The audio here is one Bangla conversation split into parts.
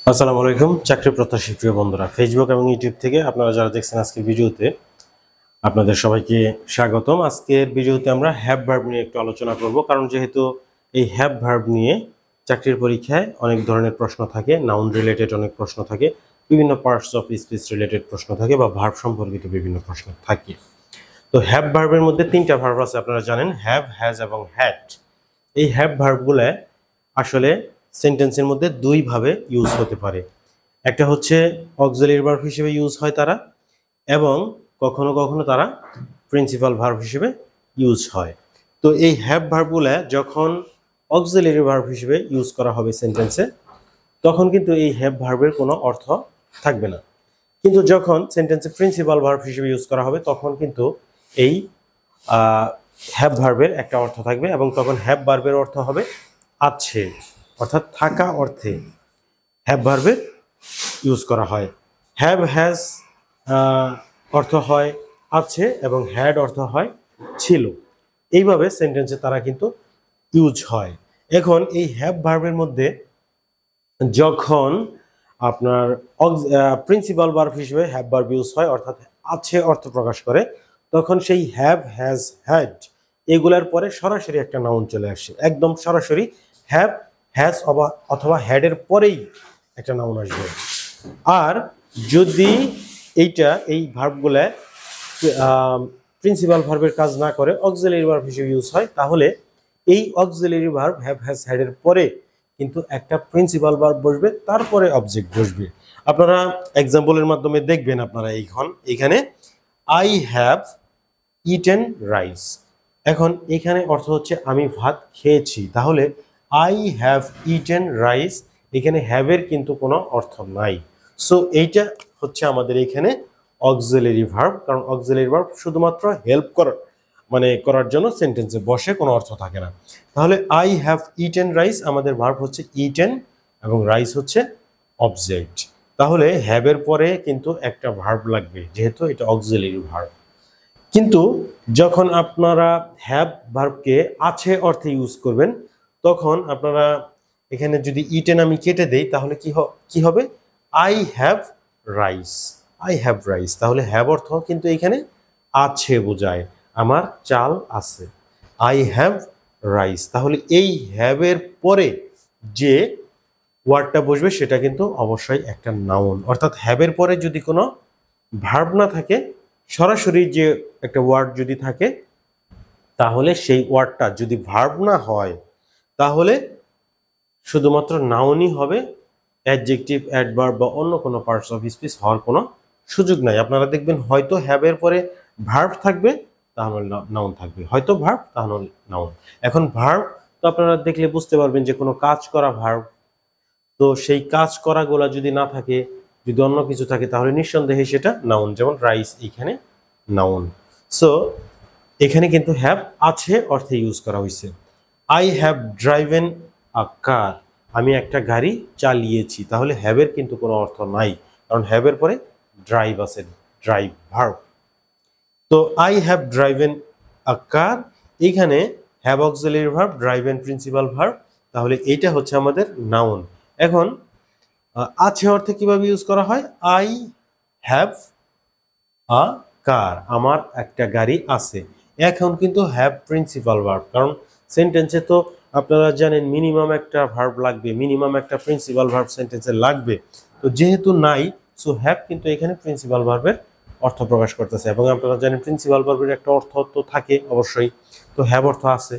আসসালামু আলাইকুম চাকরি প্রত্যাশী প্রিয় বন্ধুরা, ফেসবুক এবং ইউটিউব থেকে আপনারা যারা দেখছেন আজকের ভিডিওতে আপনাদের সবাইকে স্বাগতম। আজকের ভিডিওতে আমরা হ্যাভ ভার্ব নিয়ে একটু আলোচনা করব, কারণ যেহেতু এই হ্যাভ ভার্ব নিয়ে চাকরির পরীক্ষায় অনেক ধরনের প্রশ্ন থাকে, নাউন রিলেটেড অনেক প্রশ্ন থাকে, বিভিন্ন পার্টস অফ স্পিচ রিলেটেড প্রশ্ন থাকে বা ভার্ব সম্পর্কিত বিভিন্ন প্রশ্ন থাকে। তো হ্যাভ ভার্বের মধ্যে তিনটা ভার্ব আছে, আপনারা জানেন, হ্যাভ, হ্যাজ এবং হ্যাড। এই হ্যাভ ভার্বগুলো আসলে সেন্টেন্সের মধ্যে দুই ভাবে ইউজ হতে পারে। একটা হচ্ছে অক্সিলারি ভার্ব হিসেবে ইউজ হয় তারা, এবং কখনো কখনো তারা প্রিন্সিপাল ভার্ব হিসেবে ইউজ হয়। তো এই হ্যাভ ভার্বগুলো যখন অক্সিলারি ভার্ব হিসেবে ইউজ করা হবে সেন্টেন্সে, তখন কিন্তু এই হ্যাভ ভার্বের কোনো অর্থ থাকবে না। কিন্তু যখন সেন্টেন্সে প্রিন্সিপাল ভার্ব হিসেবে ইউজ করা হবে, তখন কিন্তু এই হ্যাভ ভার্বের একটা অর্থ থাকবে, এবং তখন হ্যাভ ভার্বের অর্থ হবে আছে, অর্থাৎ থাকা অর্থে হ্যাভ ভার্বের ইউজ করা হয়। হ্যাভ, হ্যাজ অর্থ হয় আছে, এবং হ্যাড অর্থ হয় ছিল। এইভাবে সেন্টেন্সে তারা কিন্তু ইউজ হয়। এখন এই হ্যাভ ভার্বের মধ্যে যখন আপনার প্রিন্সিপাল ভার্ব হিসেবে হ্যাভ ভার্ব ইউজ হয়, অর্থাৎ আছে অর্থ প্রকাশ করে, তখন সেই হ্যাভ, হ্যাজ, হ্যাড এগুলার পরে সরাসরি একটা নাউন চলে আসে, একদম সরাসরি হ্যাভ, হ্যাজ অথবা হ্যাডের পরেই একটা নাউন আসবে। আর যদি এই ভার্বগুলা প্রিন্সিপাল ভার্বের কাজ না করে অক্সিলারি ভার্ব হিসেবে ইউজ হয়, তাহলে এই অক্সিলারি ভার্ব হ্যাভ, হ্যাজ, হ্যাডের পরে কিন্তু একটা প্রিন্সিপাল ভার্ব বসবে, তারপরে অবজেক্ট বসবে। আপনারা এক্সাম্পলের মাধ্যমে দেখবেন। আপনারা এখানে আই হ্যাভ ইটেন রাইস, এখন এখানে অর্থ হচ্ছে আমি ভাত খেয়েছি, তাহলে আই হ্যাভ ইটেন রাইস, এখানে হ্যাভের কিন্তু কোনো অর্থ নাই। সো এইটা হচ্ছে আমাদের এখানে অক্সিলারি ভার্ব, কারণ অক্সিলারি ভার্ব শুধুমাত্র হেল্প করার জন্য সেন্টেন্সে বসে, কোনো অর্থ থাকে না। তাহলে আই হ্যাভ ইটেন রাইস, আমাদের ভার্ব হচ্ছে ইটেন এবং রাইস হচ্ছে অবজেক্ট। তাহলে হ্যাভের পরে কিন্তু একটা ভার্ব লাগবে, যেহেতু এটা অক্সিলারি ভার্ব। কিন্তু যখন আপনারা হ্যাভ ভার্বকে আছে অর্থে ইউজ করবেন, তখন আপনারা এখানে যদি ইটেন আমি কেটে দেই, তাহলে কি হবে? I have rice, I have rice, তাহলে হ্যাভ অর্থ কিন্তু এখানে আছে বোঝায়, আমার চাল আছে। আই হ্যাভ রাইস, তাহলে এই হ্যাভের পরে যে ওয়ার্ডটা বসবে সেটা কিন্তু অবশ্যই একটা নাউন, অর্থাৎ হ্যাভের পরে যদি কোনো ভার্ব না থাকে, সরাসরি যে একটা ওয়ার্ড যদি থাকে, তাহলে সেই ওয়ার্ডটা যদি ভার্ব না হয়, তাহলে শুধুমাত্র নাউনই হবে, অ্যাডজেক্টিভ, অ্যাডভার্ব বা অন্য কোনো পার্টস অফ স্পিচ হওয়ার কোনো সুযোগ নাই। আপনারা দেখবেন হয়তো হ্যাভের পরে ভার্ব থাকবে, তাহলে নাউন থাকবে, হয়তো ভার্ব তাহলে নাউন। এখন ভার্ব তো আপনারা দেখলে বুঝতে পারবেন যে কোনো কাজ করা ভার্ব, তো সেই কাজ করাগুলা যদি না থাকে, যদি অন্য কিছু থাকে, তাহলে নিঃসন্দেহে সেটা নাউন, যেমন রাইস এখানে নাউন। সো এখানে কিন্তু হ্যাভ আছে অর্থে ইউজ করা হয়েছে। আই হ্যাভ ড্রাইভেন আ কার, আমি একটা গাড়ি চালিয়েছি, তাহলে হ্যাভের কিন্তু কোনো অর্থ নাই, কারণ হ্যাভের পরে ড্রাইভ আছে, ড্রাইভ ভার্ব। তো আই হ্যাভ ড্রাইভেন আ কার, এইখানে have auxiliary verb, driven principal verb, তাহলে এইটা হচ্ছে আমাদের নাউন। এখন আছে অর্থে কিভাবে ইউজ করা হয়? আই হ্যাভ আ কার, আমার একটা গাড়ি আছে। এখন কিন্তু হ্যাভ প্রিন্সিপাল ভার্ব, কারণ সেন্টেন্সে তো আপনারা জানেন মিনিমাম একটা ভার্ব লাগবে, মিনিমাম একটা প্রিন্সিপাল ভার্ব সেন্টেন্সে লাগবে। তো যেহেতু নাই, সো হ্যাভ কিন্তু এখানে প্রিন্সিপাল ভার্বের অর্থ প্রকাশ করতেছে, এবং আপনারা জানেন প্রিন্সিপাল ভার্বের একটা অর্থ তো থাকে অবশ্যই, তো হ্যাভ অর্থ আছে।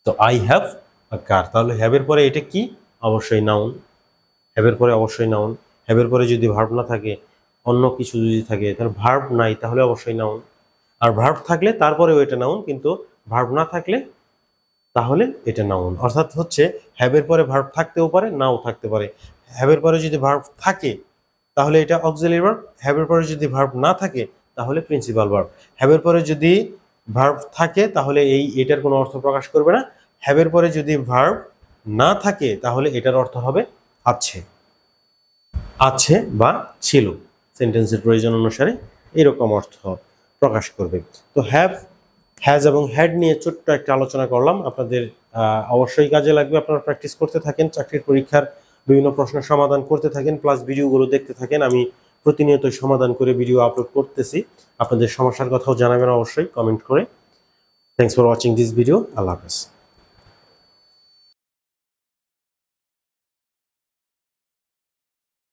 তো আই হ্যাভ আ কার, তাহলে হ্যাভের পরে এটা কি? অবশ্যই নাউন, হ্যাভের পরে অবশ্যই নাউন। হ্যাভের পরে যদি ভার্ব না থাকে, অন্য কিছু যদি থাকে, তাহলে ভার্ব নাই, তাহলে অবশ্যই নাউন। আর ভার্ব থাকলে তারপরেও এটা নাউন, কিন্তু ভার্ব না থাকলে তাহলে এটা নাউন। অর্থাৎ হচ্ছে হ্যাভের পরে ভার্ব থাকতেও পারে, নাও থাকতে পারে। হ্যাভের পরে যদি ভার্ব থাকে, তাহলে এটা অক্সিলারি ভার্ব। হ্যাভের পরে যদি ভার্ব না থাকে, তাহলে প্রিন্সিপাল ভার্ব। হ্যাভের পরে যদি ভার্ব থাকে, তাহলে এটার কোনো অর্থ প্রকাশ করবে না। হ্যাভের পরে যদি ভার্ব না থাকে, তাহলে এটার অর্থ হবে আছে, আছে বা ছিল, সেন্টেন্সের প্রয়োজন অনুসারে এরকম অর্থ প্রকাশ করবে। তো হ্যাভ, হ্যাজ এবং হ্যাড নিয়ে ছোট্ট একটা আলোচনা করলাম, আপনাদের অবশ্যই কাজে লাগবে। আপনারা প্র্যাকটিস করতে থাকেন, চাকরির পরীক্ষার বিভিন্ন প্রশ্নের সমাধান করতে থাকেন, প্লাস ভিডিওগুলো দেখতে থাকেন। আমি প্রতিনিয়ত সমাধান করে ভিডিও আপলোড করতেছি। আপনাদের সমস্যার কথাও জানাবেন অবশ্যই কমেন্ট করে। Thanks for watching this video. আল্লাহ হাফেজ।